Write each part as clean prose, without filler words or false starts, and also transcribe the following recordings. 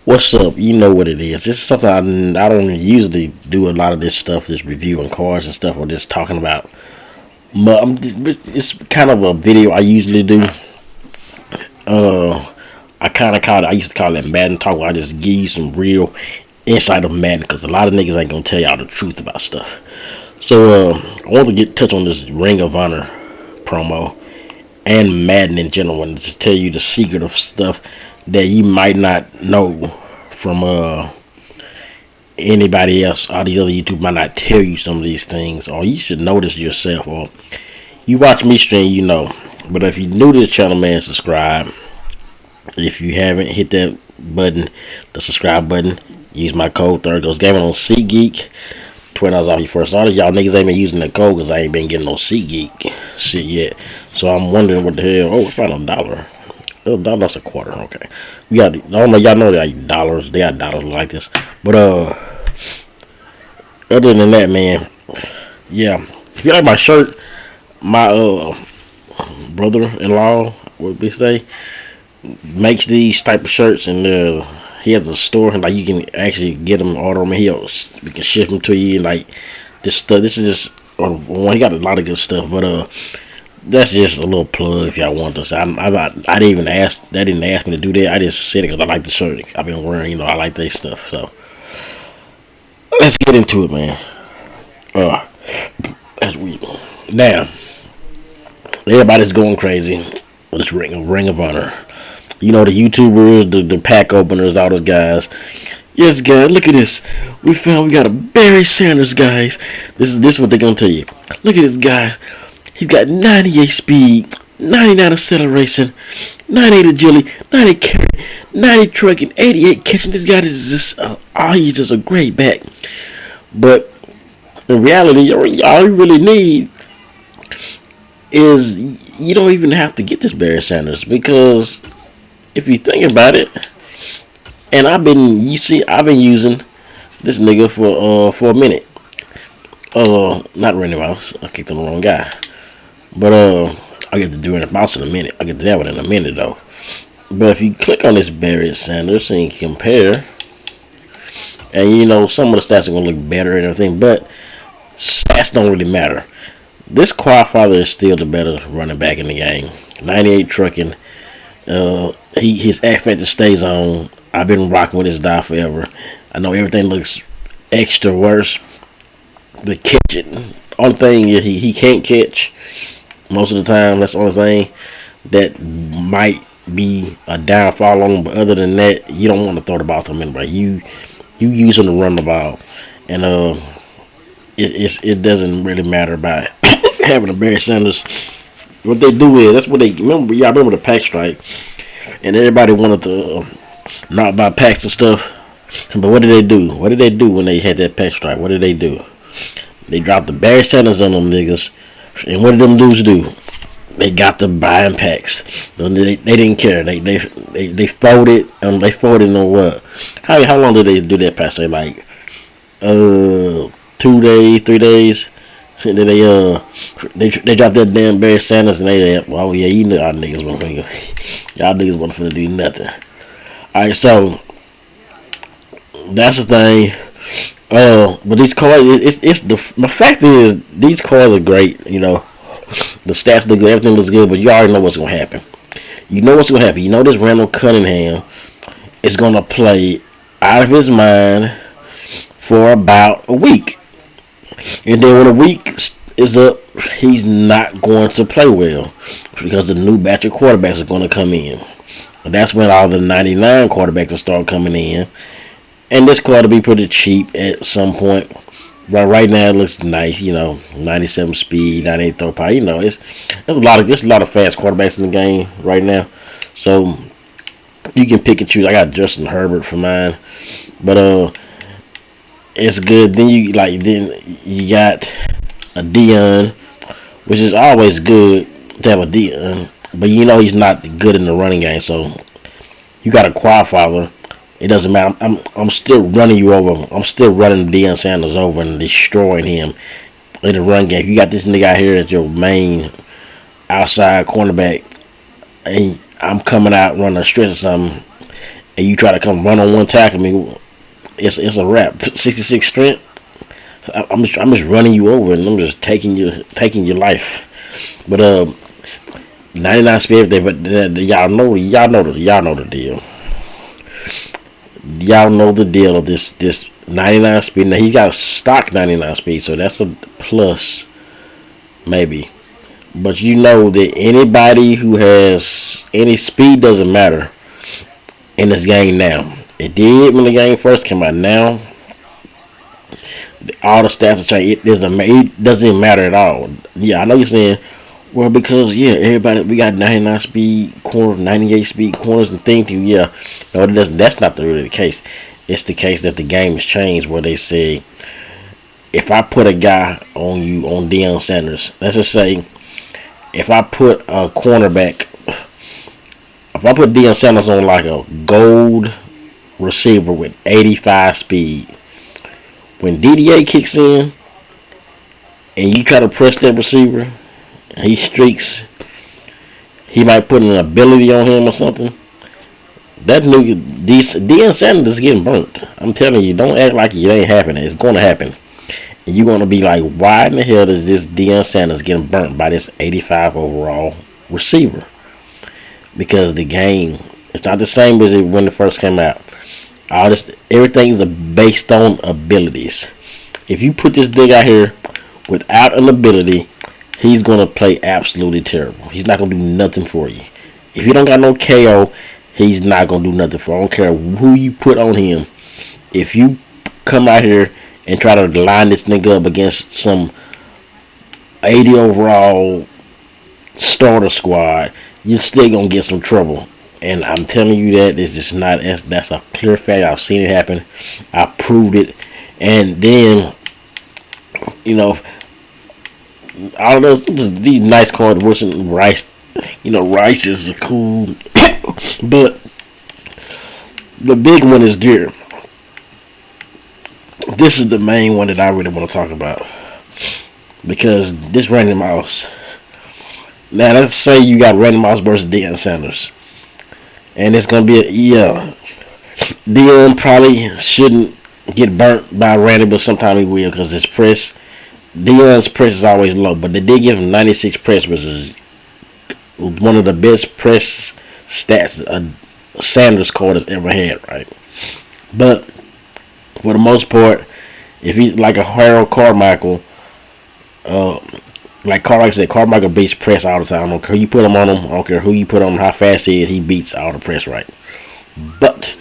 What's up? You know what it is. This is something I don't usually do a lot of this stuff, this reviewing cars and stuff, or just talking about. But it's kind of a video I usually do. Uh, I kind of call it. I used to call it Madden talk. Where I just give you some real insight of Madden because a lot of niggas ain't gonna tell y'all the truth about stuff. So I want to get touch on this Ring of Honor promo and Madden in general, and to tell you the secret of stuff that you might not know from anybody else. All the other YouTube might not tell you some of these things, or you should notice yourself. Or you watch me stream, you know. But if you're new to the channel, man, subscribe. If you haven't, hit that button, the subscribe button. Use my code Third Ghost Gaming on SeatGeek. $20 off your first order. Y'all niggas ain't been using the code because I ain't been getting no SeatGeek shit yet. So I'm wondering what the hell. Oh, it's about $1. Oh, that's a quarter. Okay, we got. I don't know. Y'all know they like dollars. They got dollars like this. But other than that, man, yeah. If you like my shirt, my brother-in-law, what we say, makes these type of shirts, and he has a store, and like you can actually get them, order them, and we can ship them to you, and like this stuff. This is just he got a lot of good stuff, but that's just a little plug if y'all want this. I didn't even ask. They didn't ask me to do that. I just said it because I like the shirt. I've been wearing, I like their stuff. So let's get into it, man. As we now, everybody's going crazy with this Ring of Honor. You know, the YouTubers, the pack openers, all those guys. Yes, guys, look at this. We got a Barry Sanders, guys. This is what they're gonna tell you. Look at this, guys. He's got 98 speed, 99 acceleration, 98 agility, 90 carry, 90 trucking, 88 catching. This guy is just, he's just a great back. But in reality, all you really need is you don't even have to get this Barry Sanders, because if you think about it, and I've been using this nigga for a minute. Not Randy Mouse. I kicked on the wrong guy. But I'll get to doing the mouse in a minute. I'll get to that one in a minute though. But if you click on this Barry Sanders and compare, and some of the stats are gonna look better and everything, but stats don't really matter. This Quadfather is still the better running back in the game. 98 trucking. His X Factor stays on. I've been rocking with his die forever. I know everything looks extra worse. The catching, only thing is he can't catch most of the time. That's the only thing that might be a downfall on him. But other than that, you don't want to throw the ball to him anyway. You use him to run the ball, and it doesn't really matter about having a Barry Sanders. What they do is, that's what they remember. Y'all remember the pack strike, and everybody wanted to not buy packs and stuff. But what did they do? What did they do when they had that pack strike? What did they do? They dropped the Barry Sanders on them niggas. And what did them dudes do? They got the buying packs. They didn't care. They folded, and they folded on what? How long did they do that pack? Say like 2 days, 3 days. Then they dropped that damn Barry Sanders, and oh yeah, you know y'all niggas wasn't finna do nothing. Alright, so that's the thing. But these cars, the fact is, these cars are great. The stats look good, everything looks good, but you already know what's gonna happen. You know what's gonna happen. You know this Randall Cunningham is gonna play out of his mind for about a week, and then when a week is up, he's not going to play well because the new batch of quarterbacks are gonna come in. And that's when all the 99 quarterbacks will start coming in. And this car to be pretty cheap at some point. But right now it looks nice, 97 speed, 98 throw power. There's a lot of fast quarterbacks in the game right now. So you can pick and choose. I got Justin Herbert for mine, but it's good. Then you got a Dion, which is always good to have a Dion, but he's not good in the running game. So you got a Quadfather. It doesn't matter. I'm still running you over. I'm still running Deion Sanders over and destroying him in the run game. You got this nigga out here as your main outside cornerback, and I'm coming out running a stretch or something, and you try to come run on one tackle me, it's a wrap. 66 strength. I'm just running you over, and I'm just taking your life. But 99 speed. But y'all know the deal. Y'all know the deal of this 99 speed. Now he got stock 99 speed, so that's a plus, maybe. But you know that anybody who has any speed doesn't matter in this game now. It did when the game first came out. Now all the stats are changed. It doesn't matter at all. Yeah, I know you're saying, well, because yeah, everybody we got 99 speed corners, 98 speed corners, and things. Yeah, no, that's not really the case. It's the case that the game has changed, where they say, if I put a guy on you on Deion Sanders, let's just say, if I put a cornerback, if I put Deion Sanders on like a gold receiver with 85 speed, when DDA kicks in and you try to press that receiver, he streaks, he might put an ability on him or something. That nigga, Deion Sanders is getting burnt. I'm telling you, don't act like it ain't happening. It's going to happen. And you're going to be like, why in the hell is this Deion Sanders getting burnt by this 85 overall receiver? Because the game, it's not the same as when it first came out. Everything is based on abilities. If you put this dig out here without an ability, he's going to play absolutely terrible. He's not going to do nothing for you. If you don't got no KO, he's not going to do nothing for you. I don't care who you put on him. If you come out here and try to line this nigga up against some 80 overall starter squad, you're still going to get some trouble. And I'm telling you that it's just not, that's a clear fact. I've seen it happen. I proved it. And then, all those, these nice cards, Wilson, Rice, Rice is cool. But the big one is Deer. This is the main one that I really want to talk about. Because this Randy Moss. Now, let's say you got Randy Moss versus Deion Sanders. And it's going to be Deion probably shouldn't get burnt by Randy, but sometime he will, because his press, Deion's press is always low. But they did give him 96 press, which is one of the best press stats Sanders court has ever had, right? But for the most part, if he's like a Harold Carmichael, like Carmichael said, Carmichael beats press all the time. I don't care who you put him on him. I don't care who you put on him, how fast he is. He beats all the press, right? But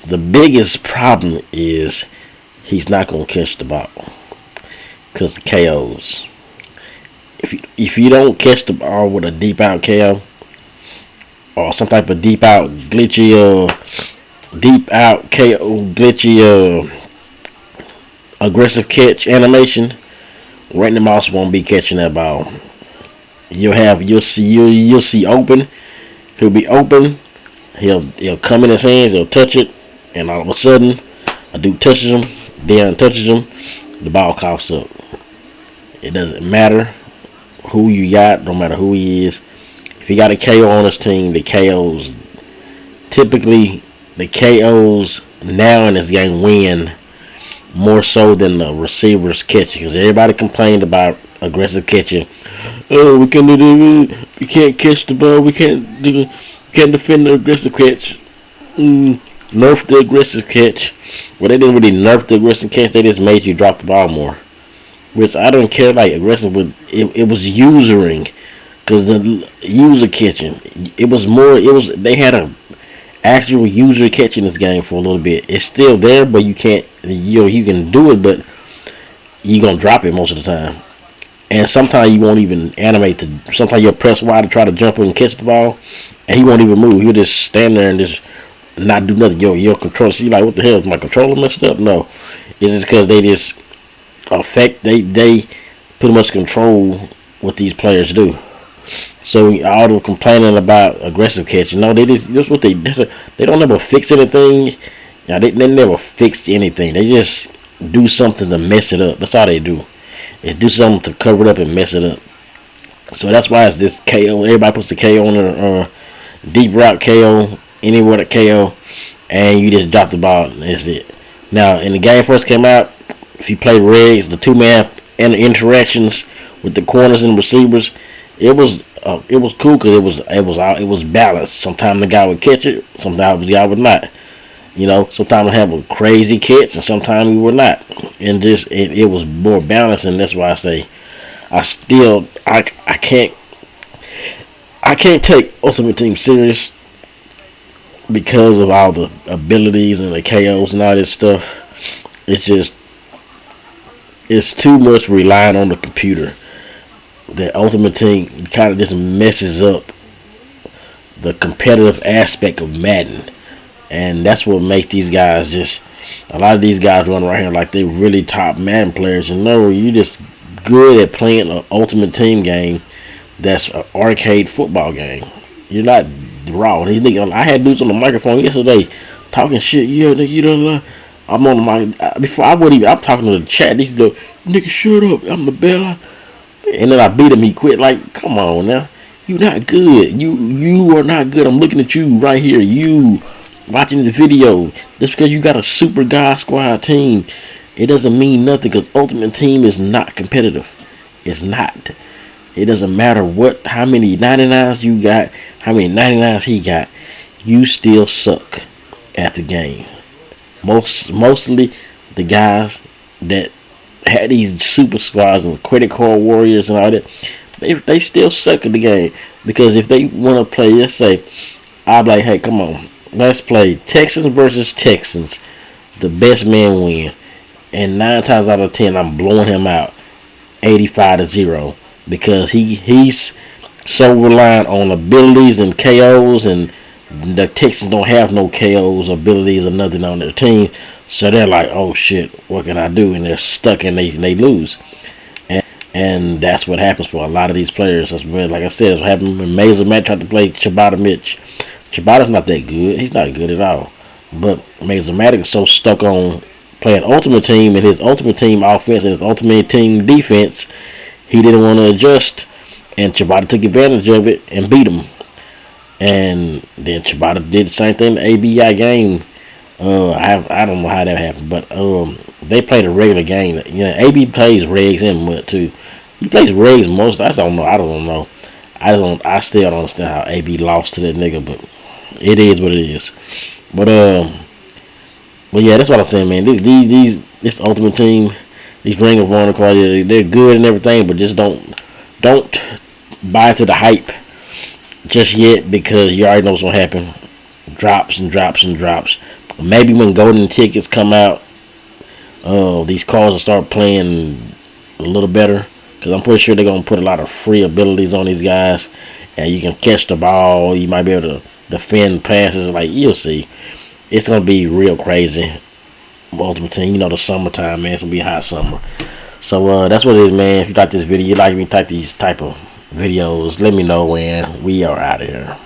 the biggest problem is he's not going to catch the ball because the KOs. If you don't catch the ball with a deep out KO or some type of deep out glitchy aggressive catch animation, Randy Moss won't be catching that ball. You'll see open. He'll be open. He'll come in his hands. He'll touch it, and all of a sudden, a dude touches him. Deion touches him. The ball coughs up. It doesn't matter who you got. No matter who he is. If he got a KO on his team, the KOs now in this game win more so than the receivers catching, because everybody complained about aggressive catching. Oh, we can't do this. We can't catch the ball. We can't defend the aggressive catch. Nerf the aggressive catch. Well, they didn't really nerf the aggressive catch. They just made you drop the ball more, which I don't care. Like aggressive, but it was usering, because the user catching. They had a actual user catching this game for a little bit. It's still there, but you can't. You can do it, but you're gonna drop it most of the time. And sometimes you won't even animate. Sometimes you'll press Y to try to jump and catch the ball, and he won't even move. He'll just stand there and just not do nothing. Your control. See, like, what the hell? Is my controller messed up? No, it's just because they just they pretty much control what these players do. So all the complaining about aggressive catching, no, that's what they don't ever fix anything. Yeah, they never fix anything. They just do something to mess it up. That's all they do. Is do something to cover it up and mess it up. So that's why it's this KO. Everybody puts the KO on their deep route KO, anywhere to KO. and you just drop the ball, and that's it. Now, in the game first came out, if you play regs, the two-man interactions with the corners and receivers, it was cool because it was balanced. Sometimes the guy would catch it, sometimes the guy would not. You know, sometimes I have a crazy catch, and sometimes we were not. And just it was more balanced, and that's why I say I can't take Ultimate Team serious because of all the abilities and the KOs and all this stuff. It's just it's too much relying on the computer. That Ultimate Team kind of just messes up the competitive aspect of Madden, and that's what makes these guys just. A lot of these guys run around here like they really top Madden players, and no, you just good at playing an Ultimate Team game. That's an arcade football game. You're not raw. These niggas, I had dudes on the microphone yesterday talking shit. Yeah, nigga, you don't know. I'm on my before I would even. I'm talking to the chat. These go, nigga, shut up. I'm the bella. And then I beat him. He quit. Like, come on now. You not good. You are not good. I'm looking at you right here. You watching the video. Just because you got a super God squad team, it doesn't mean nothing. Because Ultimate Team is not competitive. It's not. It doesn't matter how many 99s you got, how many 99s he got. You still suck at the game. Mostly the guys that had these super squads and credit card warriors and all that, they still suck at the game. Because if they want to play, let's say, I'll be like, hey, come on, let's play Texans versus Texans. The best man win. And 9 times out of 10, I'm blowing him out 85-0. Because he's so reliant on abilities and KOs, and the Texans don't have no KOs, abilities, or nothing on their team. So they're like, oh shit, what can I do? And they're stuck and they lose. And that's what happens for a lot of these players. That's been, like I said, it's happened when Mazer Matt tried to play Chibata Mitch. Chibata's not that good. He's not good at all. But Mazer Matt is so stuck on playing Ultimate Team and his Ultimate Team offense and his Ultimate Team defense, he didn't want to adjust, and Chibata took advantage of it and beat him. And then Chibata did the same thing in the ABI game. I don't know how that happened, but they played a regular game. You know, AB plays regs and mud too. He plays regs most. I don't know. I still don't understand how AB lost to that nigga, but it is what it is. But yeah, that's what I'm saying, man. This Ultimate Team. These Ring of Honor cards, they're good and everything, but just don't buy into the hype just yet, because you already know what's gonna happen. Drops and drops and drops. Maybe when golden tickets come out, these cards will start playing a little better, because I'm pretty sure they're gonna put a lot of free abilities on these guys, and you can catch the ball. You might be able to defend passes. Like, you'll see, it's gonna be real crazy. Ultimate Team, you know, the summertime, man. It's gonna be a hot summer. So that's what it is, man. If you like this video, you like me type these type of videos, let me know, and we are out of here.